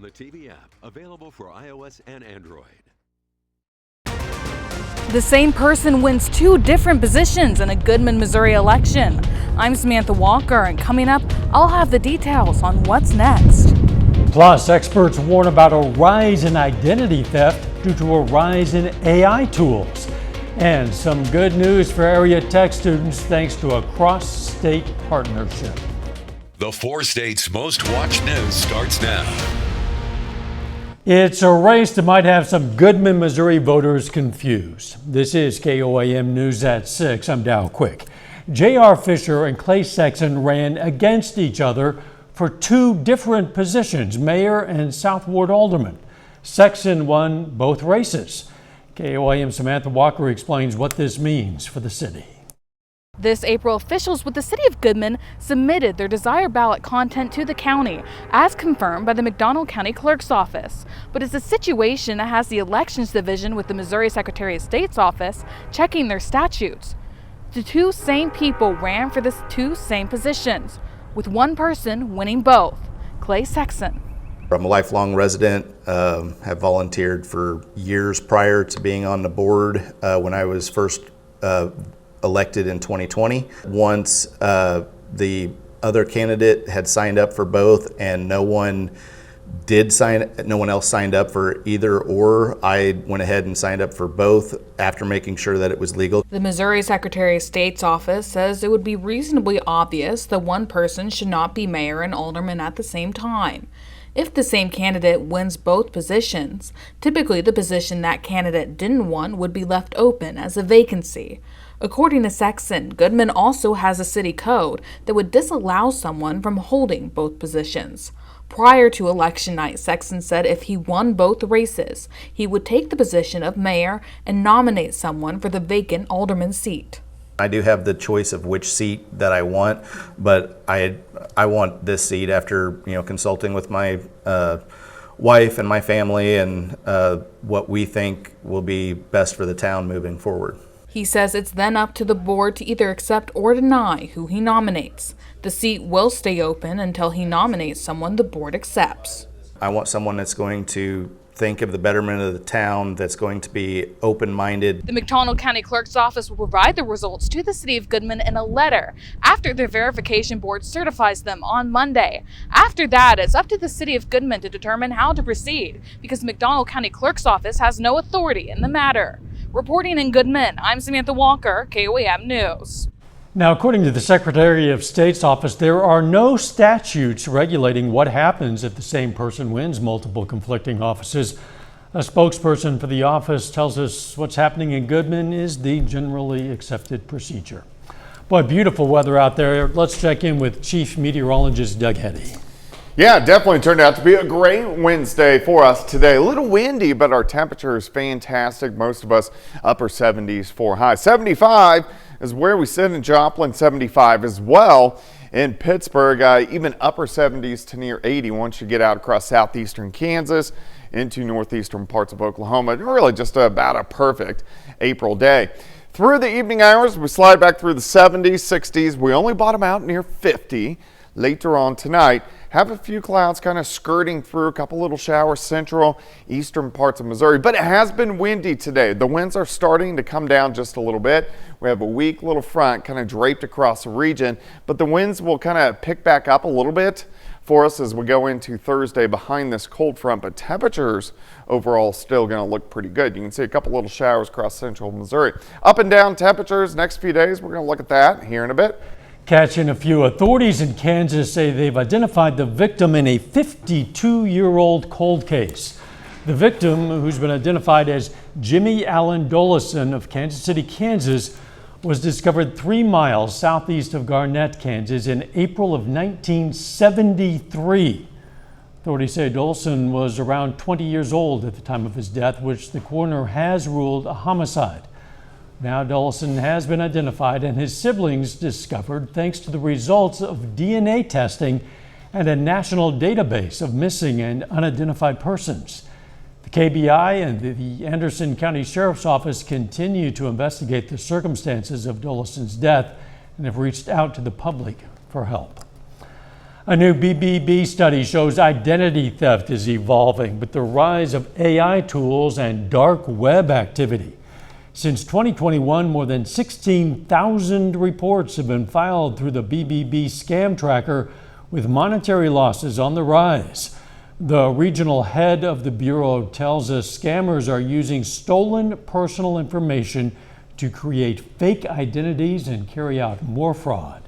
the TV app, available for iOS and Android. The same person wins two different positions in a Goodman, Missouri election. I'm Samantha Walker, and coming up, I'll have the details on what's next. Plus, experts warn about a rise in identity theft due to a rise in AI tools. And some good news for area tech students thanks to a cross-state partnership. The 4 states' most watched news starts now. It's a race that might have some Goodman, Missouri voters confused. This is KOAM News at 6. I'm Dow Quick. J.R. Fisher and Clay Sexton ran against each other for two different positions, mayor and South Ward alderman. Sexton won both races. KOAM Samantha Walker explains what this means for the city. This April, officials with the city of Goodman submitted their desired ballot content to the county, as confirmed by the McDonald County Clerk's Office. But it's a situation that has the Elections Division with the Missouri Secretary of State's office checking their statutes. The two same people ran for the two same positions, with one person winning both, Clay Sexton. I'm a lifelong resident, have volunteered for years prior to being on the board when I was first elected in 2020. Once the other candidate had signed up for both and no one else signed up for either or, I went ahead and signed up for both after making sure that it was legal. The Missouri Secretary of State's office says it would be reasonably obvious that one person should not be mayor and alderman at the same time. If the same candidate wins both positions, typically the position that candidate didn't win would be left open as a vacancy. According to Sexton, Goodman also has a city code that would disallow someone from holding both positions. Prior to election night, Sexton said if he won both races, he would take the position of mayor and nominate someone for the vacant alderman seat. I do have the choice of which seat that I want, but I want this seat after consulting with my wife and my family and what we think will be best for the town moving forward. He says it's then up to the board to either accept or deny who he nominates. The seat will stay open until he nominates someone the board accepts. I want someone that's going to think of the betterment of the town, that's going to be open-minded. The McDonald County Clerk's Office will provide the results to the city of Goodman in a letter after their verification board certifies them on Monday. After that, it's up to the city of Goodman to determine how to proceed because the McDonald County Clerk's Office has no authority in the matter. Reporting in Goodman, I'm Samantha Walker, KOAM News. Now, according to the Secretary of State's office, there are no statutes regulating what happens if the same person wins multiple conflicting offices. A spokesperson for the office tells us what's happening in Goodman is the generally accepted procedure. Boy, beautiful weather out there. Let's check in with Chief Meteorologist Doug Heddy. Yeah, definitely turned out to be a great Wednesday for us today. A little windy, but our temperature is fantastic. Most of us upper 70s for high. 75 is where we sit in Joplin, 75 as well in Pittsburgh, even upper 70s to near 80 once you get out across southeastern Kansas into northeastern parts of Oklahoma. Really just about a perfect April day. Through the evening hours, we slide back through the 70s, 60s. We only bottom out near 50 later on tonight. Have a few clouds kind of skirting through, a couple little showers central, eastern parts of Missouri, but it has been windy today. The winds are starting to come down just a little bit. We have a weak little front kind of draped across the region, but the winds will kind of pick back up a little bit for us as we go into Thursday behind this cold front, but temperatures overall still going to look pretty good. You can see a couple little showers across central Missouri. Up and down temperatures next few days. We're going to look at that here in a bit. Catching a few. Authorities in Kansas say they've identified the victim in a 52-year-old cold case. The victim, who's been identified as Jimmy Allen Dolison of Kansas City, Kansas, was discovered 3 miles southeast of Garnett, Kansas in April of 1973. Authorities say Dolson was around 20 years old at the time of his death, which the coroner has ruled a homicide. Now Dolson has been identified and his siblings discovered thanks to the results of DNA testing and a national database of missing and unidentified persons. The KBI and the Anderson County Sheriff's Office continue to investigate the circumstances of Dolison's death and have reached out to the public for help. A new BBB study shows identity theft is evolving with the rise of AI tools and dark web activity. Since 2021, more than 16,000 reports have been filed through the BBB scam tracker, with monetary losses on the rise. The regional head of the Bureau tells us scammers are using stolen personal information to create fake identities and carry out more fraud.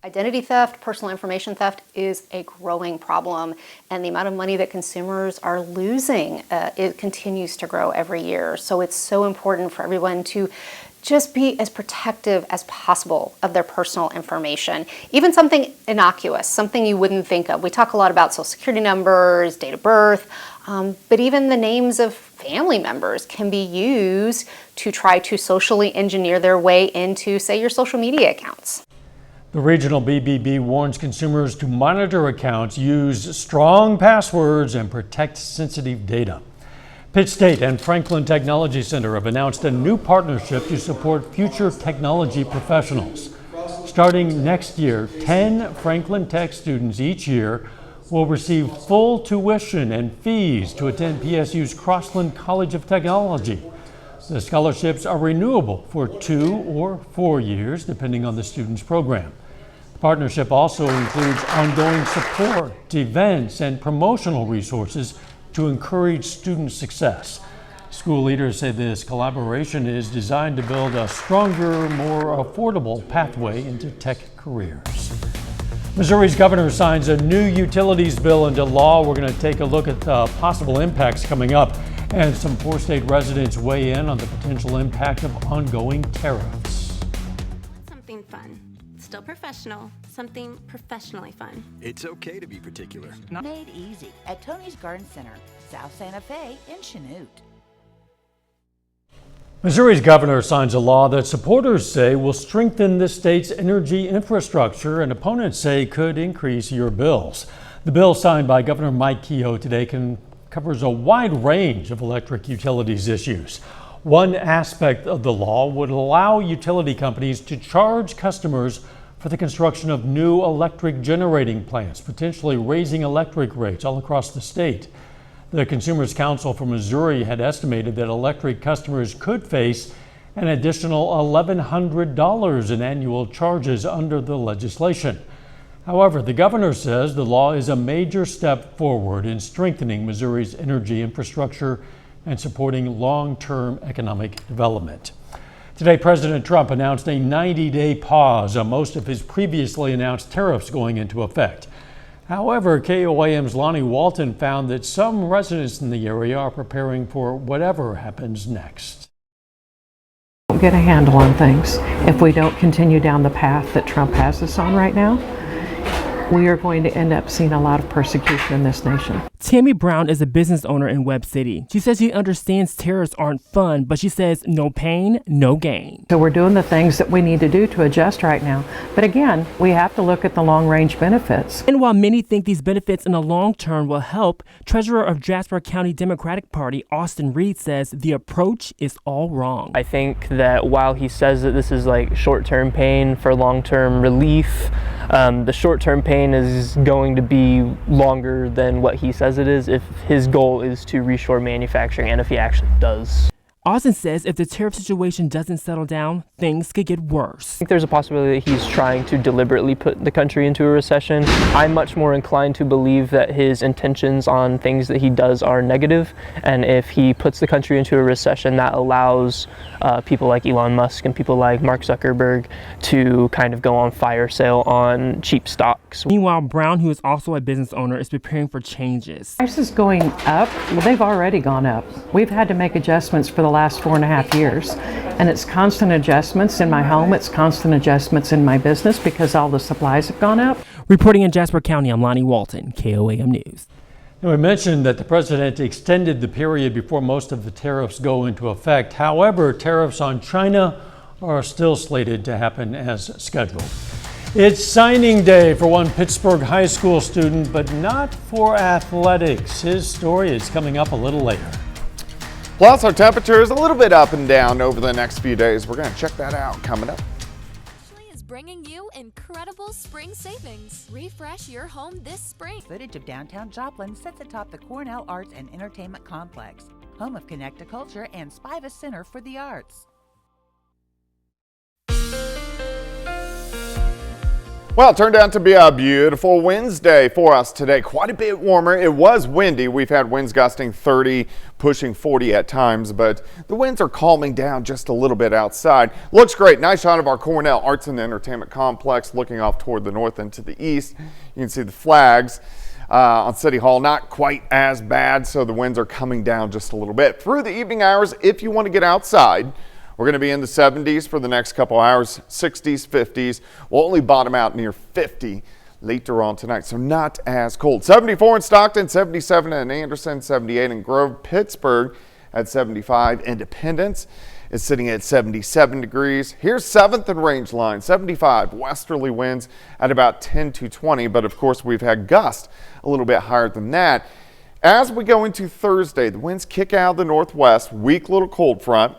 Identity theft, personal information theft is a growing problem, and the amount of money that consumers are losing, it continues to grow every year. So it's so important for everyone to just be as protective as possible of their personal information. Even something innocuous, something you wouldn't think of. We talk a lot about social security numbers, date of birth, but even the names of family members can be used to try to socially engineer their way into, say, your social media accounts. The regional BBB warns consumers to monitor accounts, use strong passwords, and protect sensitive data. Pitt State and Franklin Technology Center have announced a new partnership to support future technology professionals. Starting next year, 10 Franklin Tech students each year will receive full tuition and fees to attend PSU's Crossland College of Technology. The scholarships are renewable for 2 or 4 years, depending on the student's program. The partnership also includes ongoing support, events, and promotional resources to encourage student success. School leaders say this collaboration is designed to build a stronger, more affordable pathway into tech careers. Missouri's governor signs a new utilities bill into law. We're going to take a look at the possible impacts coming up, and some four-state residents weigh in on the potential impact of ongoing tariffs. Something fun, still professional, something professionally fun. It's okay to be particular. Made easy at Tony's Garden Center, South Santa Fe in Chanute. Missouri's governor signs a law that supporters say will strengthen the state's energy infrastructure, and opponents say could increase your bills. The bill signed by Governor Mike Kehoe today covers a wide range of electric utilities issues. One aspect of the law would allow utility companies to charge customers for the construction of new electric generating plants, potentially raising electric rates all across the state. The Consumers Council for Missouri had estimated that electric customers could face an additional $1,100 in annual charges under the legislation. However, the governor says the law is a major step forward in strengthening Missouri's energy infrastructure and supporting long-term economic development. Today, President Trump announced a 90-day pause on most of his previously announced tariffs going into effect. However, KOAM's Lonnie Walton found that some residents in the area are preparing for whatever happens next. Get a handle on things. If we don't continue down the path that Trump has us on right now, we are going to end up seeing a lot of persecution in this nation. Tammy Brown is a business owner in Webb City. She says she understands tariffs aren't fun, but she says no pain, no gain. So we're doing the things that we need to do to adjust right now. But again, we have to look at the long-range benefits. And while many think these benefits in the long term will help, Treasurer of Jasper County Democratic Party, Austin Reed, says the approach is all wrong. I think that while he says that this is like short-term pain for long-term relief, the short-term pain is going to be longer than what he says it is if his goal is to reshore manufacturing and if he actually does. Austin says if the tariff situation doesn't settle down, things could get worse. I think there's a possibility that he's trying to deliberately put the country into a recession. I'm much more inclined to believe that his intentions on things that he does are negative, and if he puts the country into a recession, that allows people like Elon Musk and people like Mark Zuckerberg to kind of go on fire sale on cheap stocks. Meanwhile, Brown, who is also a business owner, is preparing for changes. Prices going up, well, they've already gone up. We've had to make adjustments for the last 4.5 years, and it's constant adjustments in my home, it's constant adjustments in my business because all the supplies have gone up. Reporting in Jasper County, I'm Lonnie Walton, KOAM News. Now, we mentioned that the president extended the period before most of the tariffs go into effect. However, tariffs on China are still slated to happen as scheduled. It's signing day for one Pittsburgh high school student, but not for athletics. His story is coming up a little later. Plus, our temperature is a little bit up and down over the next few days. We're going to check that out coming up. Ashley is bringing you incredible spring savings. Refresh your home this spring. Footage of downtown Joplin sits atop the Cornell Arts and Entertainment Complex, home of Connect-A-Culture and Spiva Center for the Arts. Well, it turned out to be a beautiful Wednesday for us today. Quite a bit warmer. It was windy. We've had winds gusting 30, pushing 40 at times, but the winds are calming down just a little bit outside. Looks great. Nice shot of our Cornell Arts and Entertainment Complex looking off toward the north and to the east. You can see the flags on City Hall. Not quite as bad, so the winds are coming down just a little bit. Through the evening hours, if you want to get outside, we're going to be in the 70s for the next couple hours, 60s, 50s. We'll only bottom out near 50 later on tonight, so not as cold. 74 in Stockton, 77 in Anderson, 78 in Grove. Pittsburgh at 75. Independence is sitting at 77 degrees. Here's 7th and Rangeline, 75. Westerly winds at about 10 to 20, but of course we've had gusts a little bit higher than that. As we go into Thursday, the winds kick out of the northwest, weak little cold front.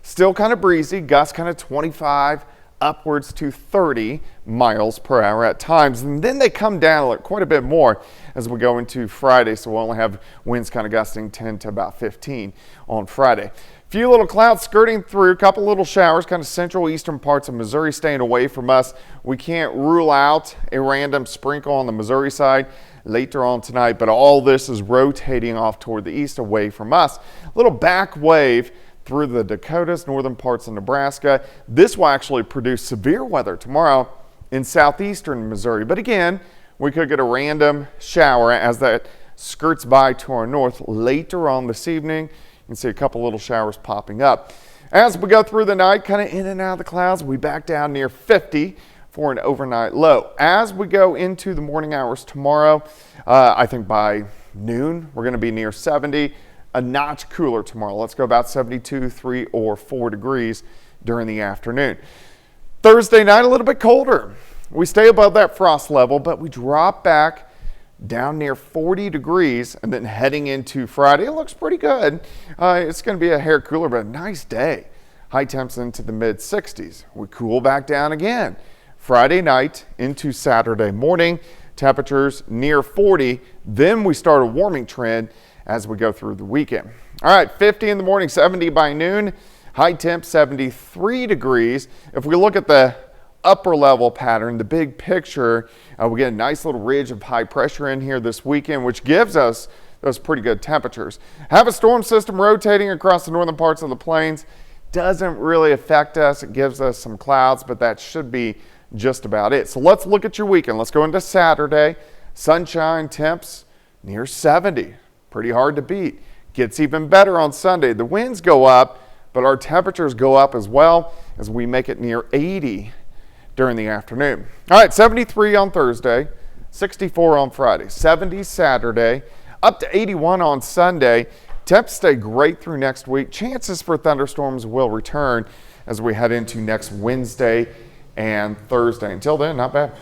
Still kind of breezy, gusts kind of 25 upwards to 30 miles per hour at times. And then they come down quite a bit more as we go into Friday. So we'll only have winds kind of gusting 10 to about 15 on Friday. Few little clouds skirting through, a couple little showers, kind of central eastern parts of Missouri staying away from us. We can't rule out a random sprinkle on the Missouri side later on tonight, but all this is rotating off toward the east away from us. A little back wave through the Dakotas, northern parts of Nebraska. This will actually produce severe weather tomorrow in southeastern Missouri. But again, we could get a random shower as that skirts by to our north later on this evening. You can see a couple little showers popping up. As we go through the night, kind of in and out of the clouds, we back down near 50 for an overnight low. As we go into the morning hours tomorrow, I think by noon, we're going to be near 70. A notch cooler tomorrow. Let's go about 72, 3 or 4 degrees during the afternoon. Thursday night, a little bit colder. We stay above that frost level, but we drop back down near 40 degrees, and then heading into Friday, it looks pretty good. It's going to be a hair cooler, but a nice day. High temps into the mid 60s. We cool back down again. Friday night into Saturday morning, temperatures near 40. Then we start a warming trend as we go through the weekend. All right, 50 in the morning, 70 by noon, high temp 73 degrees. If we look at the upper level pattern, the big picture, we get a nice little ridge of high pressure in here this weekend, which gives us those pretty good temperatures. Have a storm system rotating across the northern parts of the plains. Doesn't really affect us. It gives us some clouds, but that should be just about it. So let's look at your weekend. Let's go into Saturday. Sunshine, temps near 70. Pretty hard to beat. Gets even better on Sunday. The winds go up, but our temperatures go up as well as we make it near 80 during the afternoon. All right, 73 on Thursday, 64 on Friday, 70 Saturday, up to 81 on Sunday. Temps stay great through next week. Chances for thunderstorms will return as we head into next Wednesday and Thursday. Until then, not bad.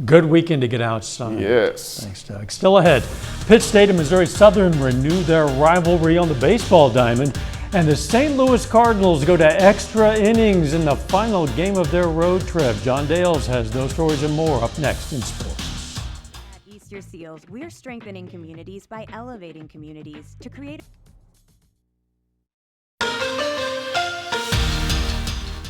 Good weekend to get outside. Yes. Thanks, Doug. Still ahead, Pitt State and Missouri Southern renew their rivalry on the baseball diamond, and the St. Louis Cardinals go to extra innings in the final game of their road trip. John Dales has those stories and more up next in sports. At Easter Seals, we're strengthening communities by elevating communities to create.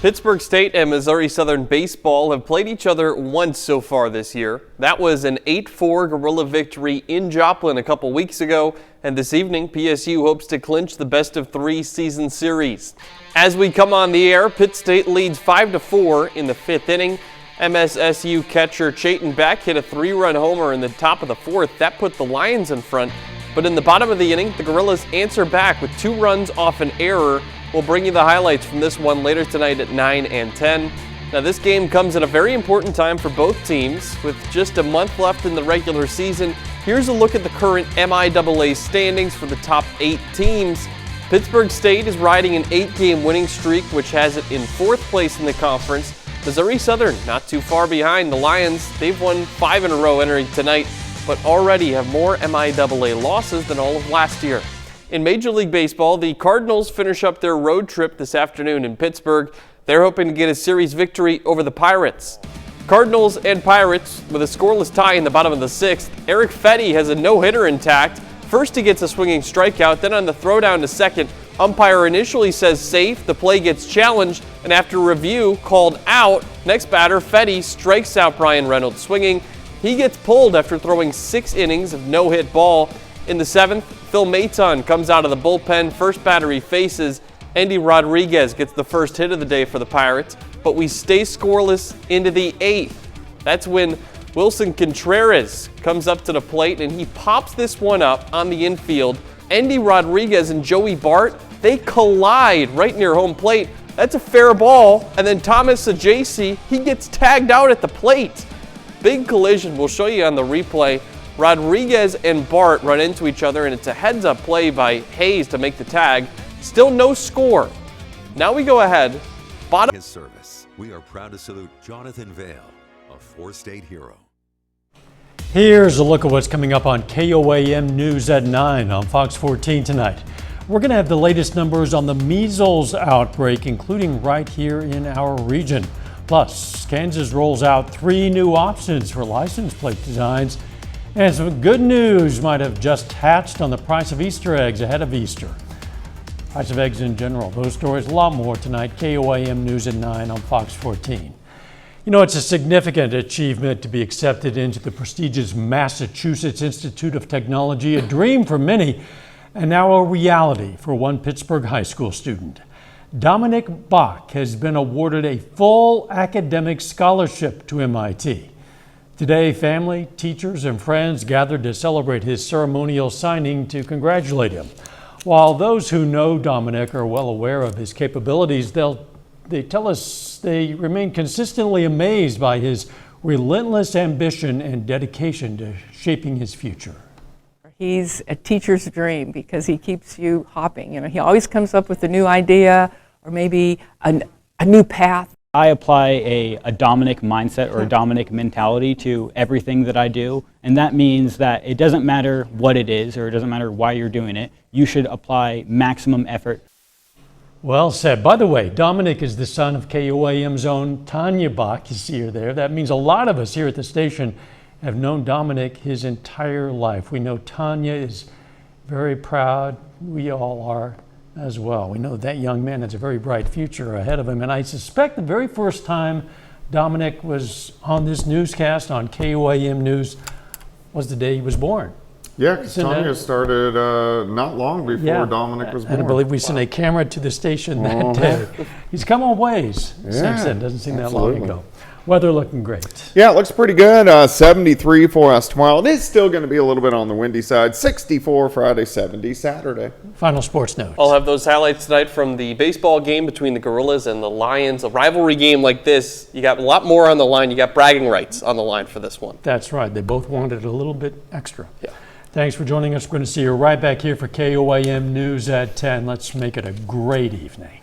Pittsburgh State and Missouri Southern baseball have played each other once so far this year. That was an 8-4 Gorilla victory in Joplin a couple weeks ago, and this evening PSU hopes to clinch the best-of-3 season series. As we come on the air, Pitt State leads 5-4 in the 5th inning. MSSU catcher Chayton Beck hit a 3-run homer in the top of the 4th. That put the Lions in front, but in the bottom of the inning, the Gorillas answer back with 2 runs off an error. We'll bring you the highlights from this one later tonight at 9 and 10. Now, this game comes at a very important time for both teams. With just a month left in the regular season, here's a look at the current MIAA standings for the top 8 teams. Pittsburgh State is riding an 8-game winning streak, which has it in 4th place in the conference. Missouri Southern not too far behind the Lions. They've won 5 in a row entering tonight, but already have more MIAA losses than all of last year. In Major League Baseball, the Cardinals finish up their road trip this afternoon in Pittsburgh. They're hoping to get a series victory over the Pirates. Cardinals and Pirates with a scoreless tie in the bottom of the 6th. Eric Fetty has a no-hitter intact. First he gets a swinging strikeout, then on the throwdown to second, umpire initially says safe, the play gets challenged, and after review, called out. Next batter, Fetty strikes out Brian Reynolds swinging. He gets pulled after throwing 6 innings of no-hit ball. In the 7th, Phil Maton comes out of the bullpen. First batter he faces, Andy Rodriguez gets the first hit of the day for the Pirates, but we stay scoreless into the 8th. That's when Wilson Contreras comes up to the plate and he pops this one up on the infield. Andy Rodriguez and Joey Bart, they collide right near home plate. That's a fair ball, and then Thomas Ajayci, he gets tagged out at the plate. Big collision, we'll show you on the replay. Rodriguez and Bart run into each other, and it's a heads-up play by Hayes to make the tag. Still no score. Now we go ahead. Bottom. His service. We are proud to salute Jonathan Vale, a 4-state hero. Here's a look at what's coming up on KOAM News at 9 on Fox 14 tonight. We're going to have the latest numbers on the measles outbreak, including right here in our region. Plus, Kansas rolls out 3 new options for license plate designs. And some good news might have just hatched on the price of Easter eggs ahead of Easter. Price of eggs in general. Those stories, a lot more tonight. KOAM News at 9 on Fox 14. You know, it's a significant achievement to be accepted into the prestigious Massachusetts Institute of Technology, a dream for many, and now a reality for one Pittsburgh high school student. Dominic Bach has been awarded a full academic scholarship to MIT. Today, family, teachers, and friends gathered to celebrate his ceremonial signing to congratulate him. While those who know Dominic are well aware of his capabilities, they tell us they remain consistently amazed by his relentless ambition and dedication to shaping his future. He's a teacher's dream because he keeps you hopping. You know, he always comes up with a new idea or maybe a new path. I apply a Dominic mindset or a Dominic mentality to everything that I do, and that means that it doesn't matter what it is or it doesn't matter why you're doing it. You should apply maximum effort. Well said. By the way, Dominic is the son of KOAM's own Tanya Bach. You see her there. That means a lot of us here at the station have known Dominic his entire life. We know Tanya is very proud. We all are as well. We know that young man has a very bright future ahead of him. And I suspect the very first time Dominic was on this newscast on KOAM News was the day he was born. Yeah, because Tanya started not long before Dominic was born. And I believe we sent a camera to the station that day. He's come a ways since then. Doesn't seem that long ago. Weather looking great. Yeah, it looks pretty good. 73 for us tomorrow. It is still going to be a little bit on the windy side. 64 Friday, 70 Saturday. Final sports notes. I'll have those highlights tonight from the baseball game between the Gorillas and the Lions. A rivalry game like this, you got a lot more on the line. You got bragging rights on the line for this one. That's right. They both wanted a little bit extra. Yeah. Thanks for joining us. We're going to see you right back here for KOAM News at 10. Let's make it a great evening.